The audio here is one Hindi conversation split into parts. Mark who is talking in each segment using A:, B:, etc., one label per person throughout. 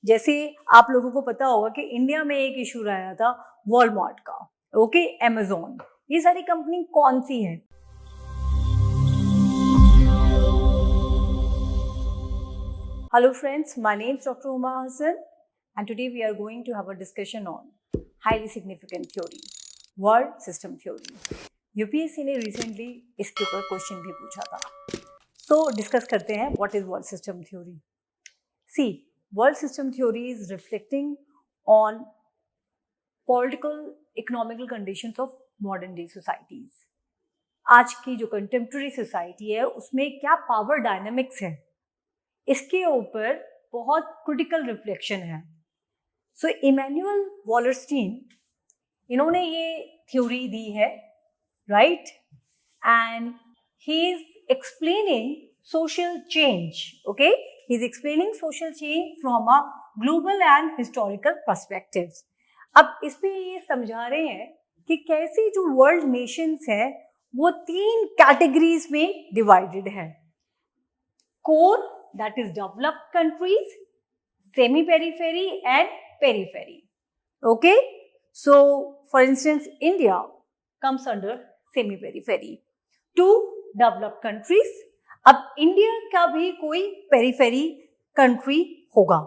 A: जैसे आप लोगों को पता होगा कि इंडिया में एक इशू आया था वॉलमार्ट का, ओके, अमेजोन, ये सारी कंपनी कौन सी है? Hello friends, my name is Dr. Uma Hassan and today we are going to have a discussion on highly significant theory, world system theory. UPSC ने recently इसके ऊपर क्वेश्चन भी पूछा था, तो डिस्कस करते हैं what is world system theory. See, world system theory is reflecting on political, economical conditions of modern day societies. आज की जो कंटेम्प्रेरी सोसाइटी है उसमें क्या पावर डायनामिक्स है, इसके ऊपर बहुत क्रिटिकल रिफ्लेक्शन है. सो इमैनुअल वॉलरस्टीन, इन्होंने ये थ्योरी दी है, right, and he is explaining social change. Okay, he is explaining social change from a global and historical perspectives. अब इस पे ये समझा रहे हैं कि कैसे जो वर्ल्ड नेशंस हैं वो 3 कैटेगरीज में डिवाइडेड है. Core, that is developed countries, semi-periphery and periphery. Okay, so for instance India comes under semi-periphery. 2 developed countries. अब इंडिया का भी कोई periphery country होगा,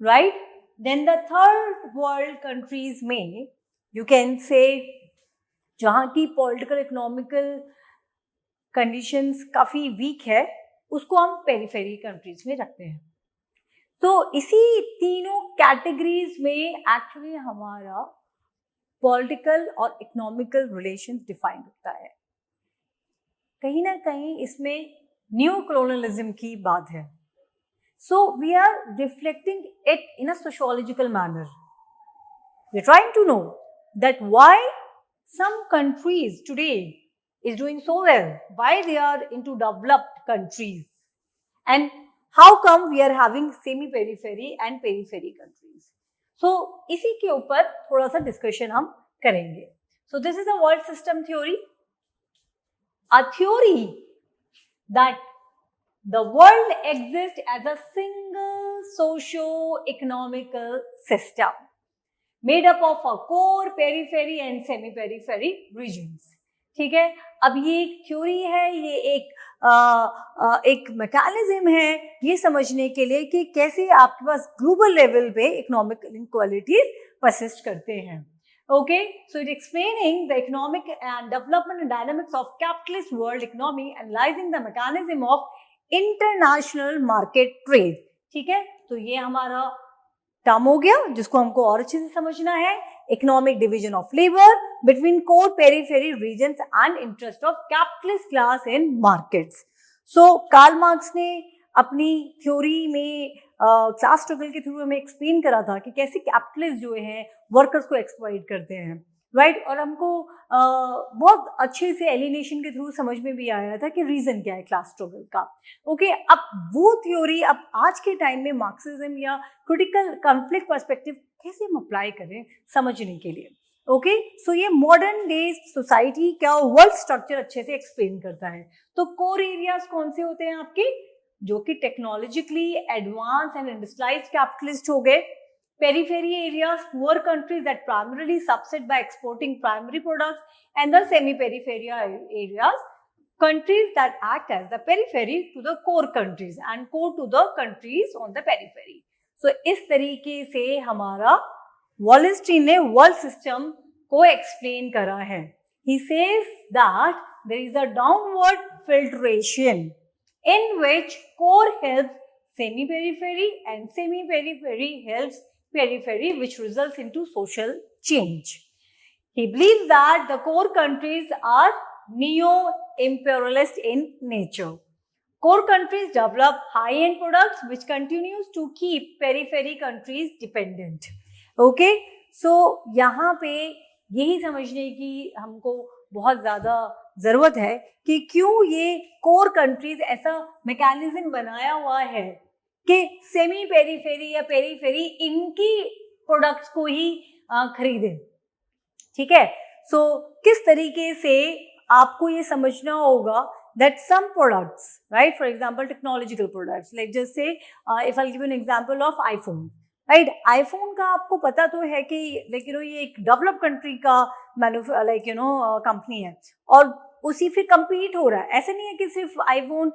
A: right? Then the third world countries में you can say जहाँ की political economical conditions काफी weak है उसको हम पेरिफेरी कंट्रीज में रखते हैं. तो इसी तीनों कैटेगरीज में एक्चुअली हमारा पॉलिटिकल और इकोनॉमिकल रिलेशन डिफाइन होता है. कहीं ना कहीं इसमें न्यू कॉलोनियलिज्म की बात है. So we are reflecting it in a sociological manner. We are trying to know that why some countries today is doing so well, why they are into developed countries, and how come we are having semi-periphery and periphery countries. So इसी के ऊपर थोड़ा सा डिस्कशन हम करेंगे. So this is a world system theory, a theory that the world exists as a single socio-economical system made up of a core, periphery and semi-periphery regions. ठीक है, अब ये एक थ्योरी है, ये एक मैकेनिज्म है ये समझने के लिए कि कैसे आपके पास ग्लोबल लेवल पे इकोनॉमिक इनइक्वालिटीज परसिस्ट करते हैं. Okay, so it explaining the economic and development and dynamics of capitalist world economy, analysing the mechanism of international market trade. ठीक है, तो ये हमारा टर्म हो गया जिसको हमको और अच्छे से समझना है. Economic division of labour between core, periphery regions and interest of capitalist class in markets. So Karl Marx ने अपनी थ्योरी में क्लास स्ट्रगल के थ्रू हमें एक्सप्लेन करा था कि कैसे कैपिटलिस्ट जो है वर्कर्स को एक्सप्लॉइट करते हैं, राइट. और हमको बहुत अच्छे से एलिनेशन के थ्रू समझ में भी आया था कि रीजन क्या है क्लास स्ट्रगल का. ओके, अब वो थ्योरी अब आज के टाइम में मार्क्सिज्म या क्रिटिकल कॉन्फ्लिक्ट पर्सपेक्टिव कैसे हम अप्लाई करें समझने के लिए. ओके, सो ये मॉडर्न डे सोसाइटी का वर्ल्ड स्ट्रक्चर अच्छे से एक्सप्लेन करता है. तो कोर एरियाज कौन से होते हैं आपके, जो कि technologically advance and industrialised capitalist हो गए. Periphery areas, poor countries that primarily subsist by exporting primary products, and the semi-periphery areas, countries that act as the periphery to the core countries and core to the countries on the periphery. So इस तरीके से हमारा वॉलरस्टीन ने वर्ल्ड सिस्टम को एक्सप्लेन करा है. He says that there is a downward filtration in which core helps semi-periphery and semi-periphery helps periphery, which results into social change. He believes that the core countries are neo-imperialist in nature. Core countries develop high-end products which continues to keep periphery countries dependent. Okay, so यहाँ पे यही समझने की हमको बहुत ज़्यादा ज़रूरत है कि क्यों ये core countries ऐसा मैकेनिज्म बनाया हुआ है कि सेमी पेरीफेरी या पेरीफेरी इनकी प्रोडक्ट्स को ही खरीदे. ठीक है, सो किस तरीके से आपको ये समझना होगा that some products, right, for example technological products, like just say if I'll give you an example of iPhone. Right. IPhone का आपको पता तो है कि ये एक डेवलप कंट्री का कंपनी है और उसी फिर compete हो रहा है। ऐसे नहीं है कि सिर्फ आईफोन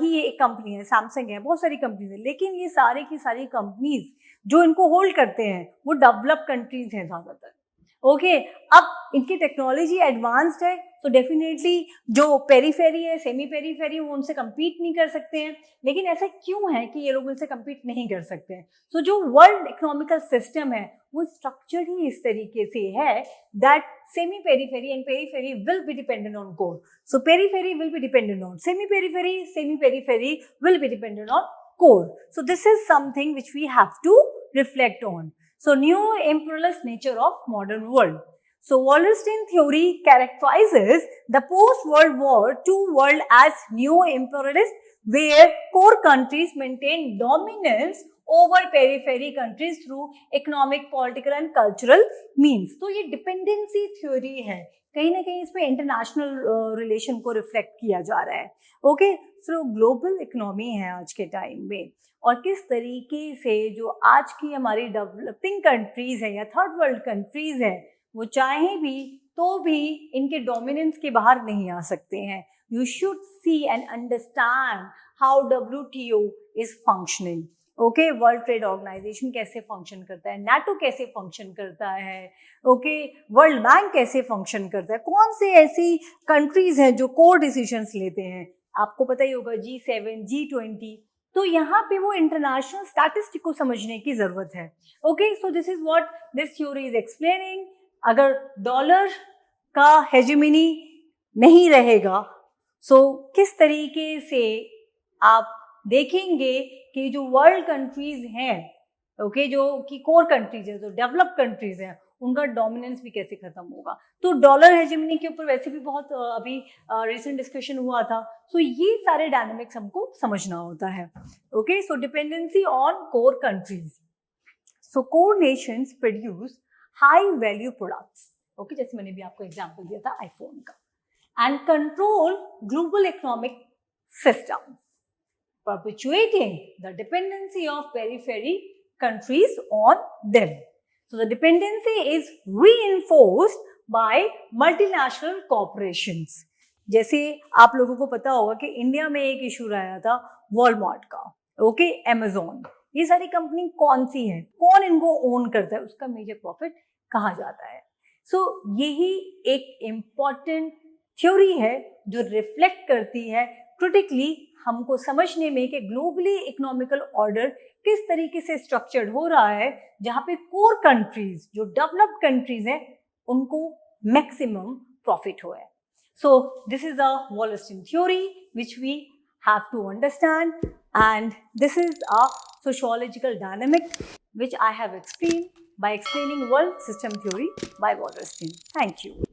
A: ही एक कंपनी है, सैमसंग है, बहुत सारी कंपनीज है, लेकिन ये सारी की सारी कंपनीज जो इनको होल्ड करते हैं वो डेवलप कंट्रीज हैं ज़्यादातर। ओके, अब इनकी टेक्नोलॉजी एडवांस्ड है, तो डेफिनेटली जो पेरीफेरी है, सेमी पेरीफेरी, वो उनसे compete नहीं कर सकते हैं। लेकिन ऐसा क्यों है कि ये लोग उनसे compete नहीं कर सकते हैं? सो जो वर्ल्ड इकोनॉमिकल सिस्टम है वो स्ट्रक्चर ही इस तरीके से है that semi periphery and periphery will be dependent on core. So periphery will be dependent on semi periphery will be dependent on core. So this is something which we have to reflect on. So neo-imperialist nature of modern world. So Wallerstein theory characterizes the post-World War II world as neo-imperialist, where core countries maintain dominance over periphery countries through economic, political and cultural means. तो ये dependency theory है, कहीं ना कहीं इसमें इंटरनेशनल रिलेशन को रिफ्लेक्ट किया जा रहा है। ओके, सो ग्लोबल इकोनॉमी है आज के टाइम में, और किस तरीके से जो आज की हमारी डेवलपिंग कंट्रीज है या थर्ड वर्ल्ड कंट्रीज है, वो चाहे भी तो भी इनके डोमिनेंस के बाहर नहीं आ सकते हैं। You should see and understand how WTO is functioning. Okay, world trade organisation कैसे फंक्शन करता है, नाटो कैसे फंक्शन करता है, ओके, वर्ल्ड बैंक कैसे फंक्शन करता है, कौन से ऐसी कंट्रीज हैं जो कोर डिसीजंस लेते हैं। आपको पता ही होगा G7, G20, तो यहाँ पे वो इंटरनेशनल स्टैटिस्टिक को समझने की जरूरत है। Okay, so this is what this theory is explaining. अगर डॉलर का हेजेमनी नहीं रहेगा, सो किस तरीके से आप देखेंगे कि जो वर्ल्ड कंट्रीज हैं, ओके, जो कि कोर कंट्रीज है, जो डेवलप कंट्रीज हैं, उनका डोमिनेंस भी कैसे खत्म होगा। तो डॉलर हेजेमनी के ऊपर वैसे भी बहुत अभी रिसेंट डिस्कशन हुआ था। सो ये सारे डायनामिक्स हमको समझना होता है। Okay, so dependency on core countries. So core Nations produce high value products, okay, जैसे मैंने भी आपको एग्जांपल दिया था आईफोन का, and control global economic system, perpetuating the dependency of periphery countries on them. So the dependency is reinforced by multinational corporations. जैसे आप लोगों को पता होगा कि इंडिया में एक इशू आया था वॉलमार्ट का, ओके, Amazon, ये सारी कंपनी कौन सी है, कौन इनको ओन करता है, उसका मेजर प्रॉफिट कहाँ जाता है। सो यही एक इम्पॉर्टेंट थ्योरी है जो रिफ्लेक्ट करती है क्रिटिकली हमको समझने में कि ग्लोबली इकोनॉमिकल ऑर्डर किस तरीके से स्ट्रक्चर्ड हो रहा है, जहाँ पे कोर कंट्रीज जो डेवलप्ड कंट्रीज हैं उनको मैक्सिमम प्रॉफिट हो है। So this is a Wallerstein theory which we have to understand, and this is a sociological dynamic which I have explained by explaining world system theory by Wallerstein. Thank you.